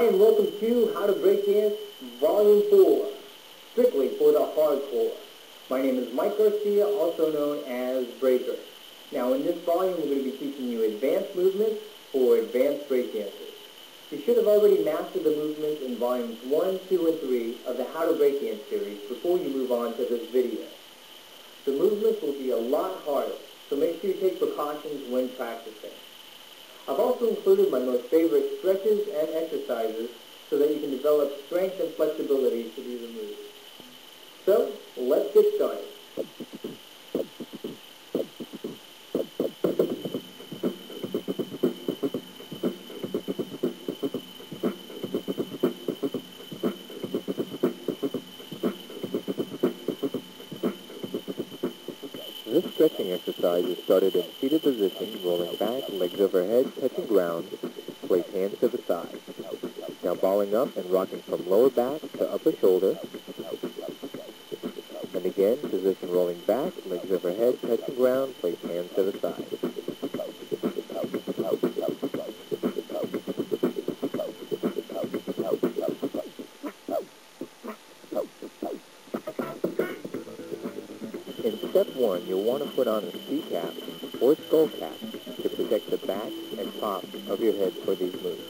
and welcome to How to Breakdance Volume 4, strictly for the hardcore. My name is Mike Garcia, also known as Breaker. Now in this volume we're going to be teaching you advanced movements for advanced breakdancers. You should have already mastered the movements in volumes 1, 2, and 3 of the How to Breakdance series before you move on to this video. The movements will be a lot harder, so make sure you take precautions when practicing. I've also included my most favorite stretches and exercises so that you can develop strength and flexibility to do the moves. So, let's get started. This stretching exercise is started in seated position, rolling back, legs overhead, touching ground, place hands to the side. Now balling up and rocking from lower back to upper shoulder. And again, position rolling back, legs overhead, touching ground, place hands to the side. In step 1, you'll want to put on a C-cap or skull cap to protect the back and top of your head for these moves.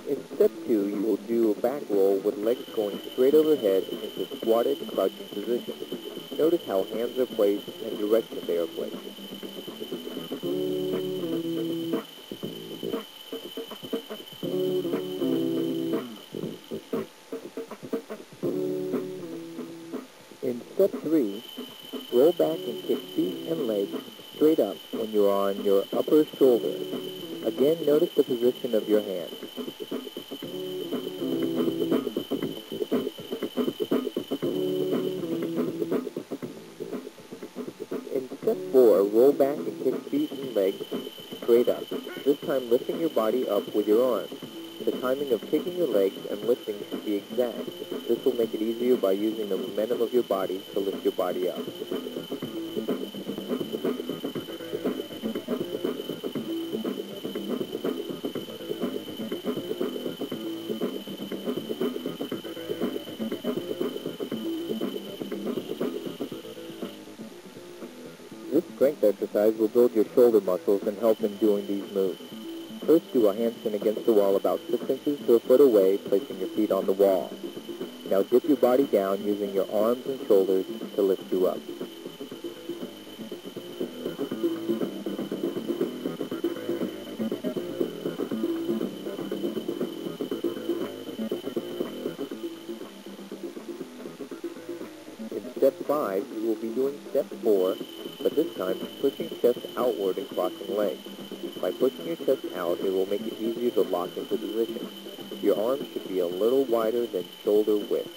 In step 2, you will do a back roll with legs going straight overhead into squatted crouching position. Notice how hands are placed and direction they are placed. In step 3, roll back and kick feet and legs straight up when you are on your upper shoulder. Again, notice the position of your hands. In step 4, roll back and kick feet and legs straight up, this time lifting your body up with your arms. The timing of kicking your legs and lifting should be exact. This will make it easier by using the momentum of your body to lift your body up. This strength exercise will build your shoulder muscles and help in doing these moves. First, do a handstand against the wall about 6 inches to a foot away, placing your feet on the wall. Now dip your body down using your arms and shoulders to lift you up. In step 5, you will be doing step 4, but this time pushing chest outward and crossing legs. By pushing your chest out, it will make it easier to lock into position. Your arms should be a little wider than shoulder width.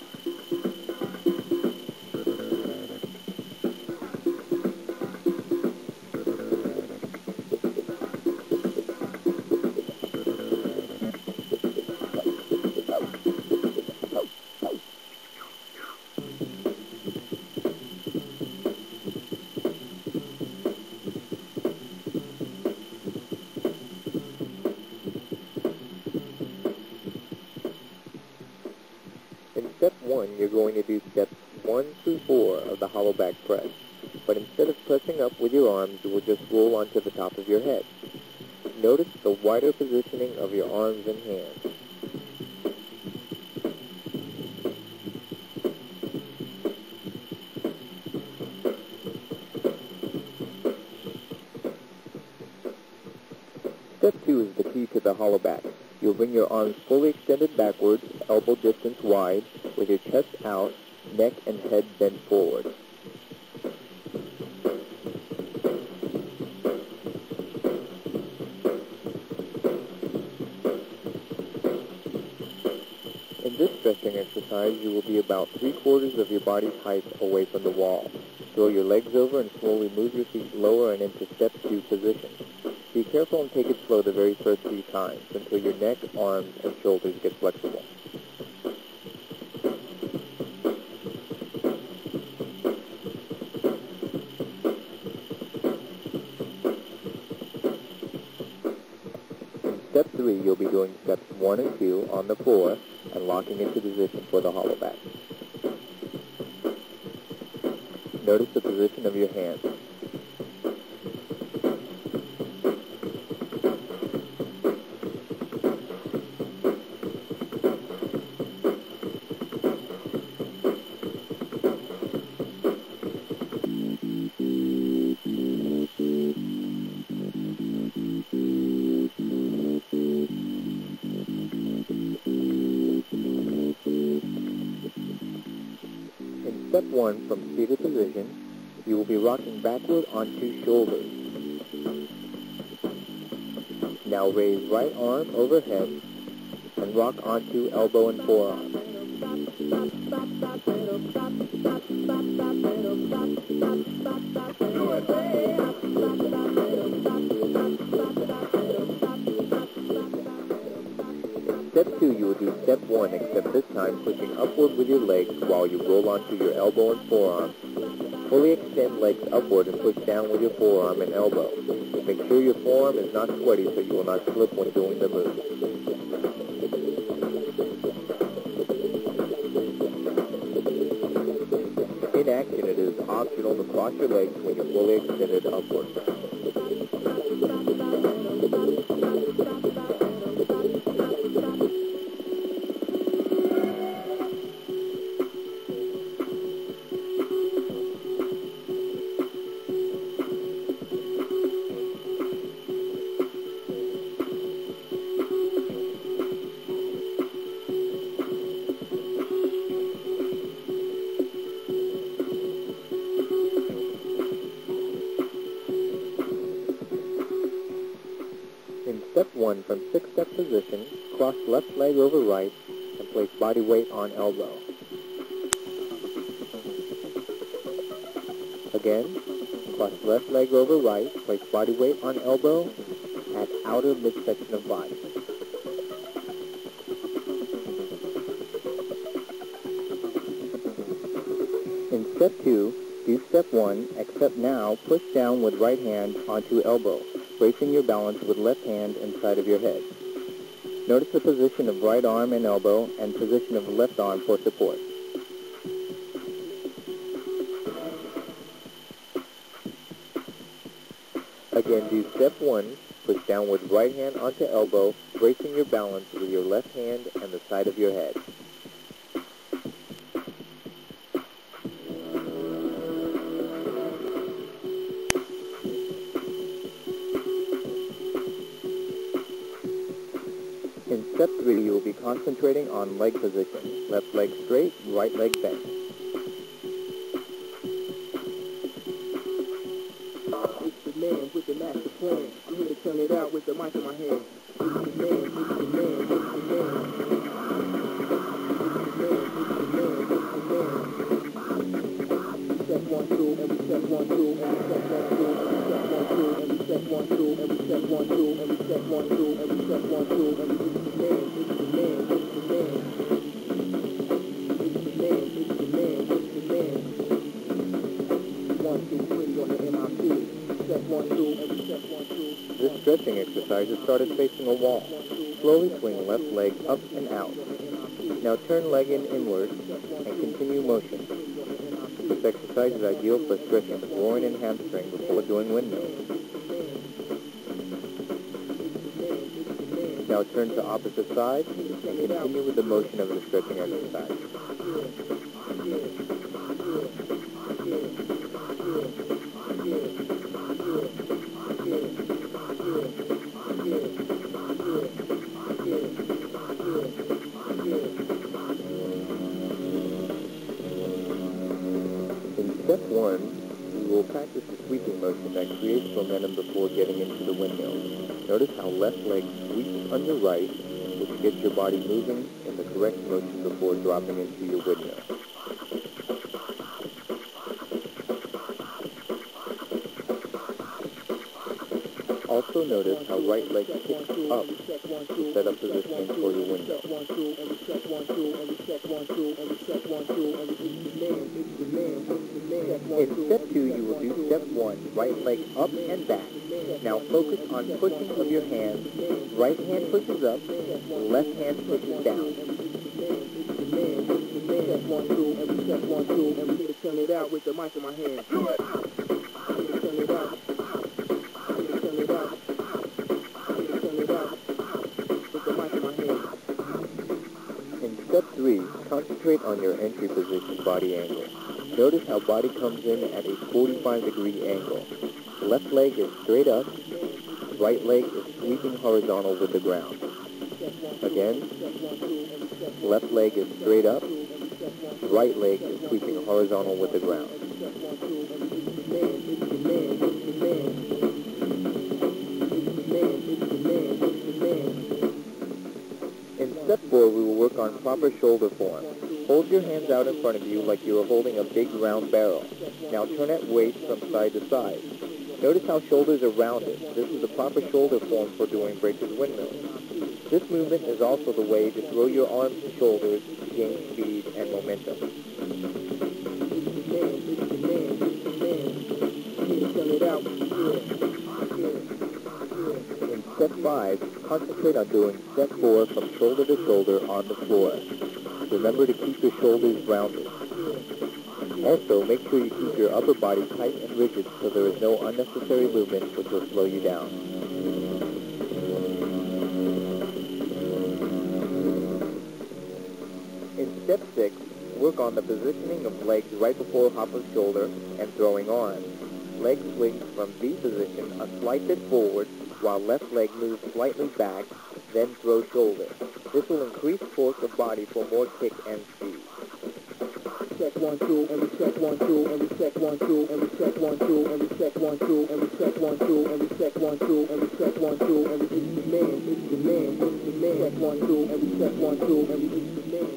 In step 1, you're going to do steps 1 through 4 of the hollow back press. But instead of pressing up with your arms, you will just roll onto the top of your head. Notice the wider positioning of your arms and hands. Step 2 is the key to the hollow back. You'll bring your arms fully extended backwards, elbow distance wide, with your chest out, neck and head bent forward. In this stretching exercise, you will be about 3/4 of your body's height away from the wall. Throw your legs over and slowly move your feet lower and into step 2 position. Be careful and take it slow the very first few times until your neck, arms, and shoulders get flexible. step 3, you'll be doing steps 1 and 2 on the floor and locking into position for the hollow back. Notice the position of your hands. In step 1, from seated position, you will be rocking backward onto shoulders. Now raise right arm overhead and rock onto elbow and forearm. Step 2, you will do step 1, except this time pushing upward with your legs while you roll onto your elbow and forearm. Fully extend legs upward and push down with your forearm and elbow. Make sure your forearm is not sweaty so you will not slip when doing the move. In action, it is optional to cross your legs when you're fully extended upward. In step 1, from 6-step position, cross left leg over right and place body weight on elbow. Again, cross left leg over right, place body weight on elbow at outer midsection of body. In step 2, do step 1, except now push down with right hand onto elbow, bracing your balance with left hand inside of your head. Notice the position of right arm and elbow and position of left arm for support. Again, do step 1, push down with right hand onto elbow, bracing your balance with your left hand and the side of your head. In step 3, you will be concentrating on leg position. Left leg straight, right leg bent. It's the man with the master plan. I'm here to turn it out with the mic in my hand. It's the man, it's the man, it's the man. Step 1, 2, and we step 1, 2, and we step 1, 2, and we step 1, 2, and we step 1, 2, and we step 1, 2, and we step 1, 2, and we step 1, 2, and we it's the man, it's the man, it's the man. It's the man, it's the man, it's the man. 1, 2, 3 on the MIC. Step 1, 2, and we step 1, 2. This stretching exercise is started facing a wall. Slowly swing left leg up and out. Now turn leg in inward and continue motion. This exercise is ideal for stretching the groin and hamstring before doing windmills. Now turn to opposite side and continue with the motion of the stretching exercise. In step 1, we will practice the sweeping motion that creates momentum before getting into the windmill. Notice how left leg sweeps under right, which gets your body moving in the correct motion before dropping into your windmill. Also Also notice how right leg kicks up to set up positioning for your window. In step 2, you will do step 1, right leg up and back. Now focus on pushing of your hands. Right hand pushes up, left hand pushes down. Turn it out with the mic in my hand. Turn it out. Turn it out. Turn it out with the mic in my hand. In step 3, concentrate on your entry position body angle. Notice how body comes in at a 45-degree angle. Left leg is straight up, right leg is sweeping horizontal with the ground. Again, left leg is straight up, right leg is sweeping horizontal with the ground. In step 4, we will work on proper shoulder form. Hold your hands out in front of you like you are holding a big round barrel. Now turn at waist from side to side. Notice how shoulders are rounded. This is the proper shoulder form for doing breaker's windmills. This movement is also the way to throw your arms and shoulders to gain speed and momentum. In step 5, concentrate on doing step 4 from shoulder to shoulder on the floor. Remember to keep your shoulders rounded. Also, make sure you keep your upper body tight and rigid so there is no unnecessary movement which will slow you down. In step 6, work on the positioning of legs right before hop of shoulder and throwing arms. Leg swings from V position a slight bit forward while left leg moves slightly back, then throw shoulder. This will increase force of body for more kick and speed. Check 1, 2, and we check 1, 2, and we check 1, 2, and we check 1, 2, and we check 1, 2, and we check 1, 2, and we check 1, 2, and we check 1, 2, and we it's the man, it's the man, it's the man. Check 1, 2, and we check 1, 2, and we it's the man.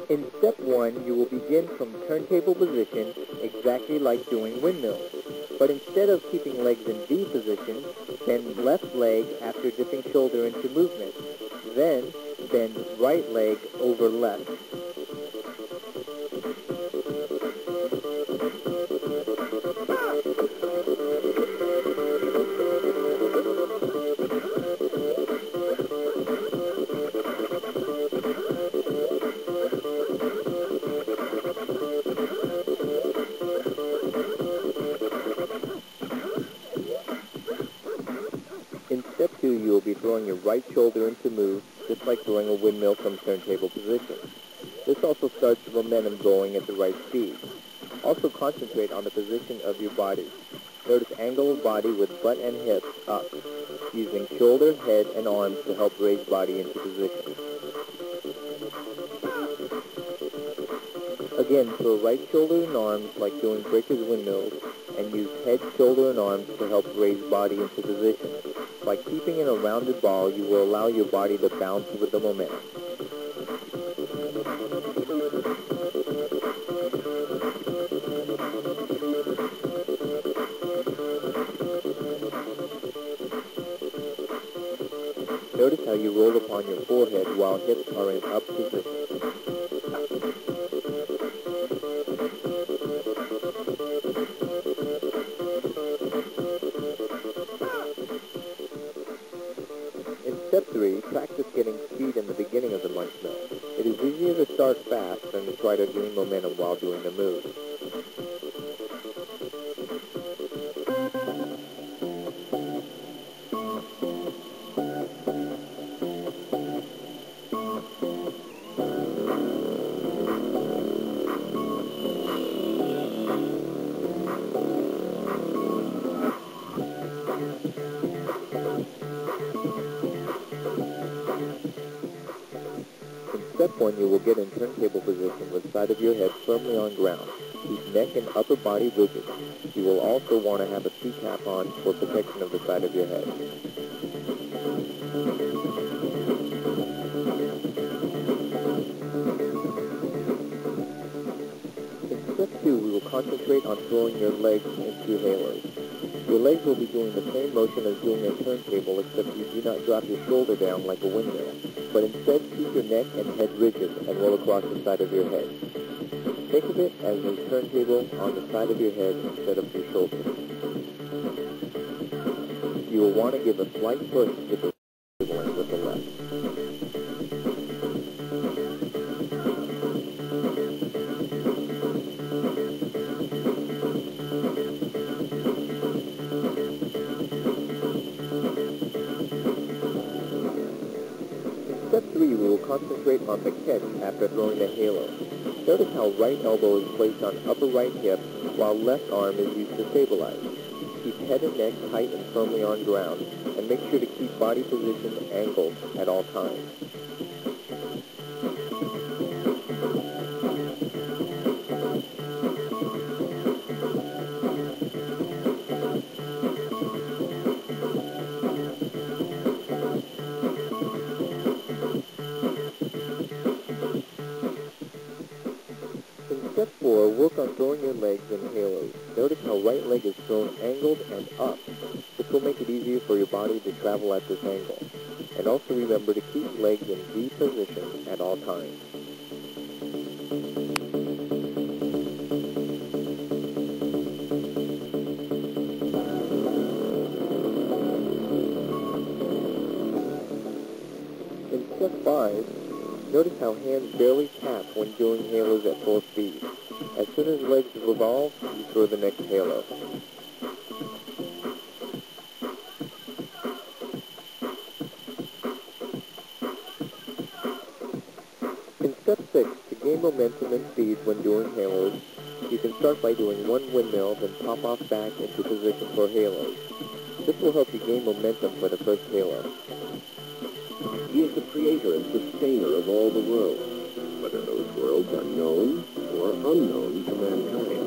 In step 1, you will begin from turntable position exactly like doing windmills. But instead of keeping legs in V position, bend left leg after dipping shoulder into movement. Then, bend right leg over left. In step 2, you will be throwing your right shoulder into move, just like throwing a windmill from turntable position. This also starts the momentum going at the right speed. Also concentrate on the position of your body. Notice angle of body with butt and hips up, using shoulder, head, and arms to help raise body into position. Again, throw right shoulder and arms like doing breaker's windmills, and use head, shoulder, and arms to help raise body into position. By keeping in a rounded ball, you will allow your body to bounce with the momentum. Notice how you roll upon your forehead while hips are in up position. In step 3, practice getting speed in the beginning of the munch mill. It is easier to start fast than to try to gain momentum while doing the move. In step 1, you will get in turntable position with side of your head firmly on ground. Keep neck and upper body rigid. You will also want to have a seat cap on for protection of the side of your head. In step 2, we will concentrate on throwing your legs into halos. Your legs will be doing the same motion as doing a turntable, except you do not drop your shoulder down like a windmill, but instead keep your neck and head rigid and roll across the side of your head. Think of it as a turntable on the side of your head instead of your shoulders. You will want to give a slight push with the table and with the left. In step 3, we will concentrate on the catch after throwing the halo. Notice how right elbow is placed on upper right hip while left arm is used to stabilize. Keep head and neck tight and firmly on ground, and make sure to keep body position angled at all times. In step 4, work on throwing your legs in halos. Notice how right leg is thrown angled and up. This will make it easier for your body to travel at this angle. And also remember to keep legs in V position at all times. In step 5, notice how hands barely tap when doing halos at full speed. As soon as legs revolve, you throw the next halo. In step 6, to gain momentum and speed when doing halos, you can start by doing one windmill, then pop off back into position for halos. This will help you gain momentum for the first halo. He is the creator and sustainer of all the worlds, whether those worlds are known or unknown to mankind.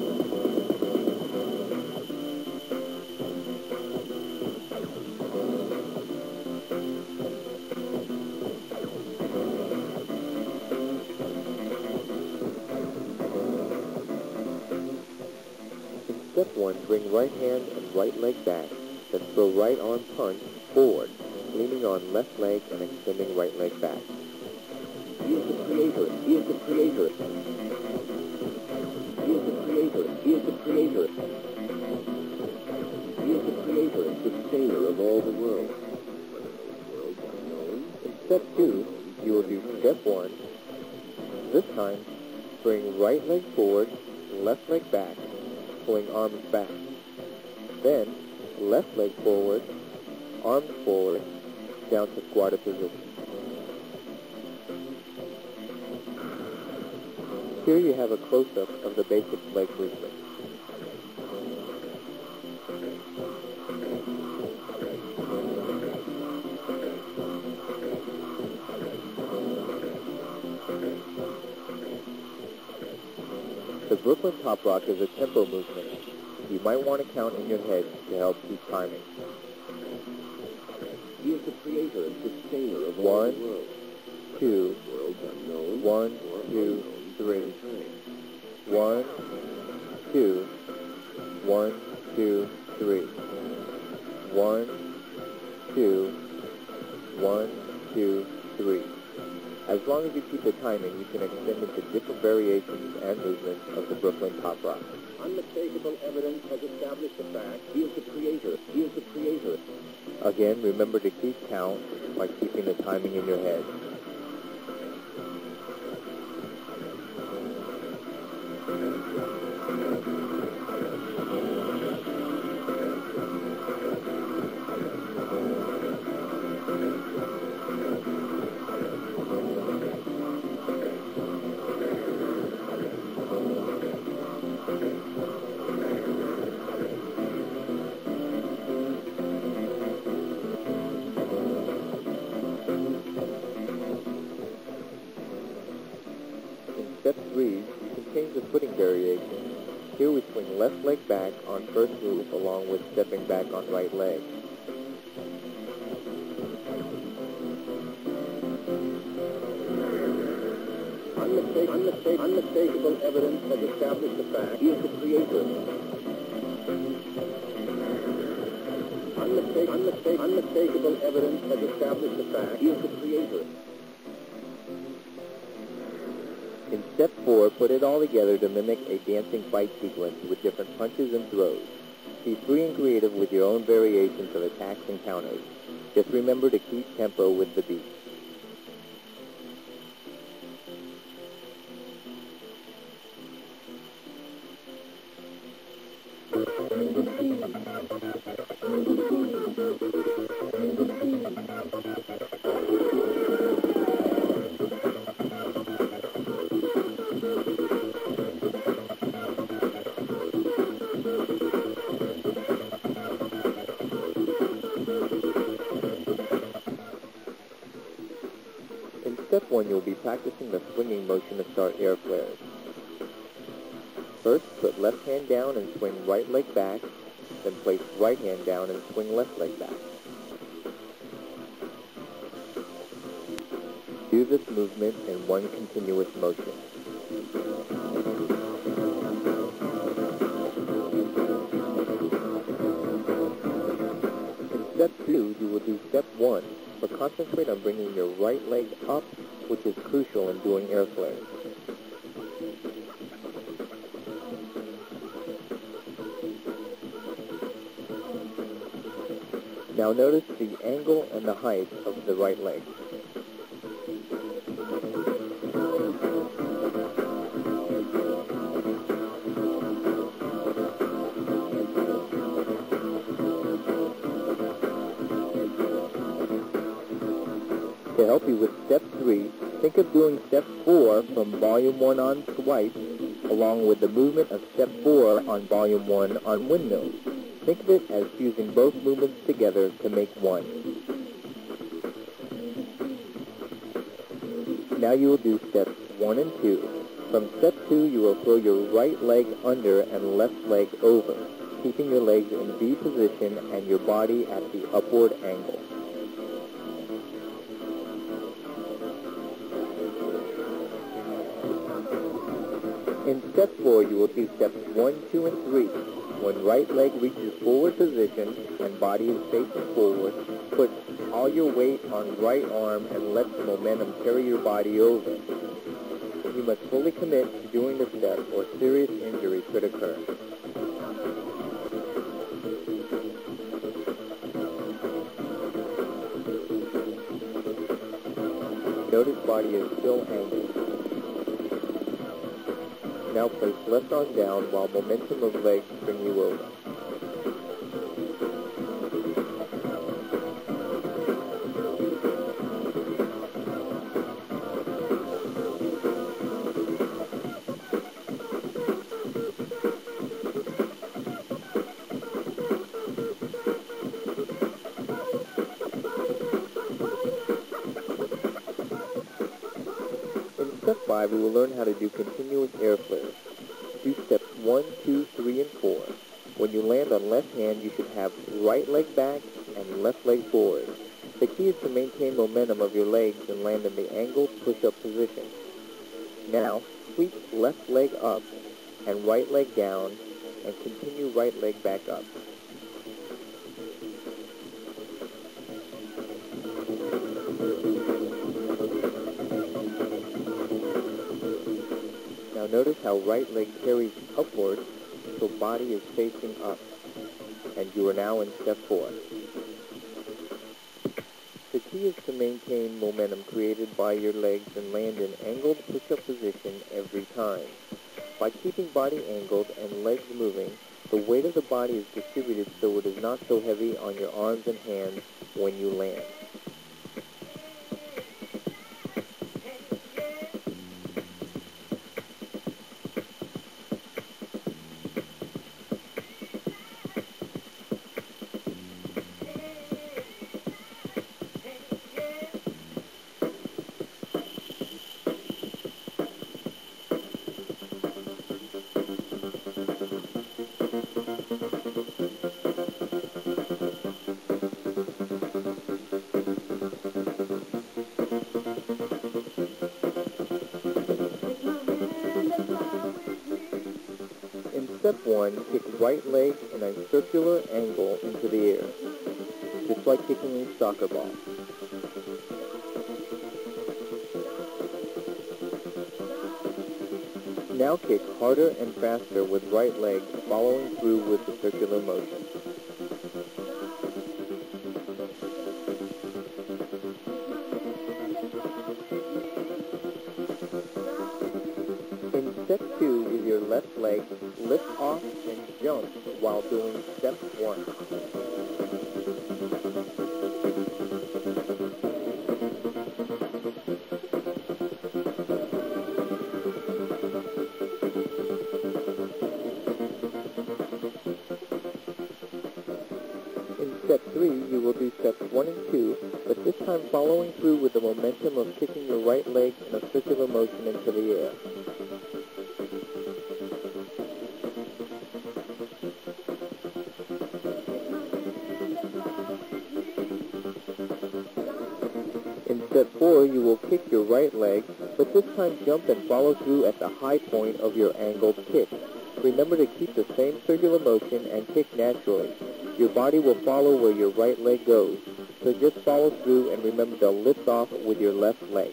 In step 1, bring right hand and right leg back, then throw right arm punch forward, leaning on left leg and extending right leg back. He is the creator. He is the creator. He is the creator. He is the creator. He is the creator and sustainer of all the worlds, whether those worlds are known. In step 2, you will do step 1. This time, bring right leg forward, left leg back, pulling arms back. Then, left leg forward, arms forward, down to squatted position. Here you have a close-up of the basic leg movement. The Brooklyn Top Rock is a tempo movement. You might want to count in your head to help keep timing. He is the creator and sustainer of all One, the worlds, 2, worlds unknown 1, or 2, unknown 3. to mankind. 1, 2, 1, 2, 3. 1, 2, 1, 2, 3. As long as you keep the timing, you can extend into different variations and movements of the Brooklyn Top Rock. Unmistakable evidence has established the fact he is the creator. He is the creator. Again, remember to keep count by keeping the timing in your head. In step 3, you can change the footing variation Here we swing left leg back on first move along with stepping back on right leg. Unmistakable evidence has established the fact he is the creator. Unmistakable evidence has established the fact he is the creator. In step 4, put it all together to mimic a dancing fight sequence with different punches and throws. Be free and creative with your own variations of attacks and counters. Just remember to keep tempo with the beat. In step 1, you'll be practicing the swinging motion to start air flares. First, put left hand down and swing right leg back, then place right hand down and swing left leg back. Do this movement in one continuous motion. In step 2, you will do step 1, but concentrate on bringing your right leg up, which is crucial in doing air flares. Now notice the angle and the height of the right leg. To help you with step 3, think of doing step 4 from volume 1 on swipe, along with the movement of step 4 on volume 1 on windmills. Think of it as fusing both movements together to make one. Now you will do steps 1 and 2. From step 2, you will throw your right leg under and left leg over, keeping your legs in V position and your body at the upward angle. In step 4, you will do steps 1, 2, and 3. When right leg reaches forward position and body is facing forward, put all your weight on right arm and let the momentum carry your body over. You must fully commit to doing the step or serious injury could occur. Notice body is still angled. Now place left arm down while momentum of legs bring you over. In step 5, we will learn how to do continuous air flares. Do steps 1, 2, 3, and 4. When you land on left hand, you should have right leg back and left leg forward. The key is to maintain momentum of your legs and land in the angled push-up position. Now, sweep left leg up and right leg down and continue right leg back up. Now notice how right leg carries upward so body is facing up, and you are now in step 4. The key is to maintain momentum created by your legs and land in angled push-up position every time. By keeping body angled and legs moving, the weight of the body is distributed so it is not so heavy on your arms and hands when you land. step 1, kick right leg in a circular angle into the air, just like kicking a soccer ball. Now kick harder and faster with right leg, following through with the circular motion. In step 2, with your left leg, lift off and jump while doing step 1. In step 3, you will do steps 1 and 2, but this time following through with the momentum of kicking your right leg in a circular motion into the air. In step 4, you will kick your right leg, but this time jump and follow through at the high point of your angled kick. Remember to keep the same circular motion and kick naturally. Your body will follow where your right leg goes, so just follow through and remember to lift off with your left leg.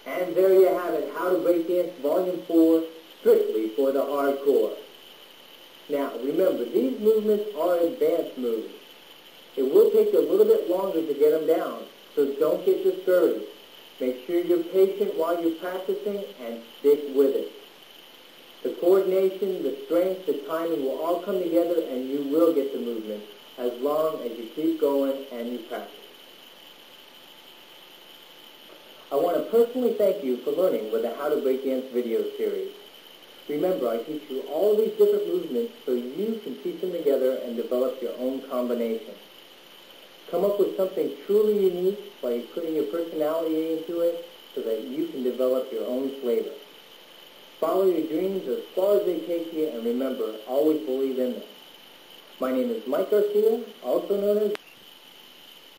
And there you have it, How to Breakdance Volume 4, strictly for the hardcore. Now, remember, these movements are advanced moves. It will take you a little bit longer to get them down, so don't get discouraged. Make sure you're patient while you're practicing and stick with it. The coordination, the strength, the timing will all come together and you will get the movement as long as you keep going and you practice. I want to personally thank you for learning with the How to Breakdance video series. Remember, I teach you all these different movements so you can piece them together and develop your own combination. Come up with something truly unique by putting your personality into it so that you can develop your own flavor. Follow your dreams as far as they take you, and remember, always believe in them. My name is Mike Garcia, also known as